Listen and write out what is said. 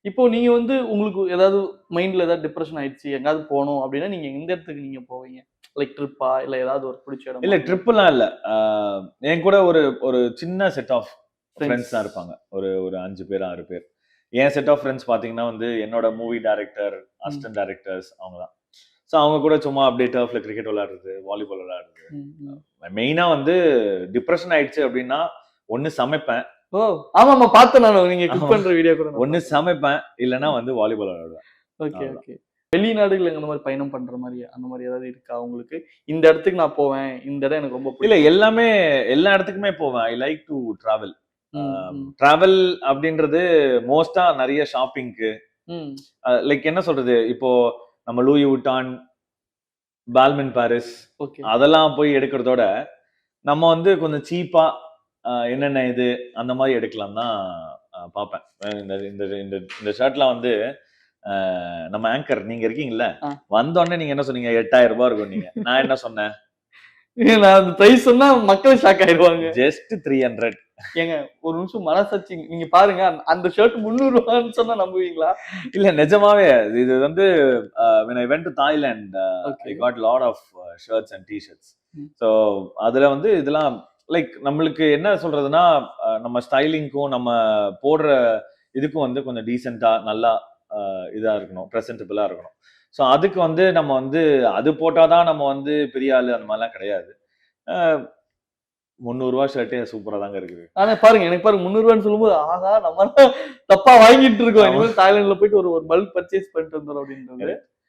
இப்போ நீங்க வந்து உங்களுக்கு ஏதாவது மைண்ட்ல ஏதாவது டிப்ரெஷன் ஆயிடுச்சு, எங்காவது போணும் அப்படின்னா, நீங்க எந்த இடத்துக்கு நீங்க போவீங்க? லைக் ட்ரிப்பா? இல்ல ஏதாவது ஒரு புடிச்ச இடமா? இல்ல ட்ரிப்லாம் இல்ல. என் கூட ஒரு ஒரு சின்ன செட் ஆஃப் ஃப்ரெண்ட்ஸ். ஃப்ரெண்ட்ஸ் தான் இருப்பாங்க. ஒரு ஒரு 5 பேர், 6 பேர். என் செட் ஆஃப் ஃப்ரெண்ட்ஸ் பார்த்தீங்கன்னா வந்து, என்னோட மூவி டைரக்டர், ம். அசிஸ்டன்ட் டைரக்டர்ஸ் அவங்க தான். ஸோ அவங்க கூட சும்மா அப்படியே டர்ஃப்ல கிரிக்கெட் விளையாடுறது, வாலிபால் விளையாடுறது. ம். ம். மெயினா வந்து டிப்ரஷன் ஆயிடுச்சு அப்படின்னா, ஒண்ணு சமைப்பேன். ஓ! ஆமாமா பார்த்தேன் நானு. நீங்க குக் ஆமா. பண்ற வீடியோ கூட நான் ஒண்ணு பார்த்தேன். சமைப்பேன், இல்லன்னா வந்து வாலிபால் விளையாடுவேன். ஓகே, அவ்வளவுதான். ஓகே. வெளிநாடுகள்ல அந்த மாரி பயணம் பண்ற மாரி, அந்த மாரி ஏதாவது இருக்கா உங்களுக்கு? இந்த இடத்துக்கு நான் போவேன். இந்த இடம் எனக்கு ரொம்ப இல்ல பிடிக்கும். எல்லாமே எல்லா இடத்துக்குமே போவேன். I like to travel. Hmm. Hmm. Travel அப்படின்றது மோஸ்ட்டா நெறைய ஷாப்பிங்க்கு ம். லைக் என்ன சொல்றது? இப்போ நம்ம லூயி வுட்டான், பால்மென் பாரிஸ் ஓகே. அதெல்லாம் போய் எடுக்கிறதோட, நம்ம வந்து கொஞ்சம் சீப்பா என்னென்ன இது அந்த மாரி எடுக்கலாம் தான் பார்ப்பேன். இந்த இந்த இந்த இந்த ஷர்ட்லாம் வந்து நம்ம ஆங்கர் நீங்க இருக்கீங்கல்ல, ஆ. வந்தோனே நீங்க என்ன சொன்னீங்க? ரூ. 8,000 இருக்கும்னீங்க. நான் என்ன சொன்னேன்? நான் அந்த பிரைஸ் சொன்னா மக்கள் ஷாக் ஆயிருவாங்க. ஜஸ்ட் 300. ஏங்க ஒரு நிமிஷம் மனசாட்சி நீங்க பாருங்க. அந்த ஷர்ட் ரூ. 300 சொன்னா நம்புவீங்களா? இல்ல நிஜமாவே இது வந்து when I went to Thailand, okay. I got lot of shirts and T-shirts. ம். So அதுல வந்து இதெல்லாம் லைக் நம்மளுக்கு என்ன சொல்றதுன்னா, நம்ம ஸ்டைலிங்க்கும் நம்ம போடுற இதுக்கும் வந்து கொஞ்சம் டீசென்ட்டா நல்லா இதா இருக்கணும். பிரசன்டபிளா இருக்கணும். ஸோ அதுக்கு வந்து நம்ம வந்து அது போட்டா தான் நம்ம வந்து பெரிய ஆளு அந்த மாரிலாம் கிடையாது. அ ரூ. 300 ஷர்ட்டே சூப்பரா தாங்க இருக்குது. ஆனா பாருங்க, எனக்கு பாருங்க ரூ. 300 சொல்லும்போது, ஆஹா! நம்ம தான் தப்பா வாங்கிட்டு இருக்கோம். ஆமா. இனிமேல் தாய்லாந்துல போயிட்டு ஒரு ஒரு பல்க் பர்ச்சேஸ் பண்ணிட்டு வந்துரும் அப்படின்றது.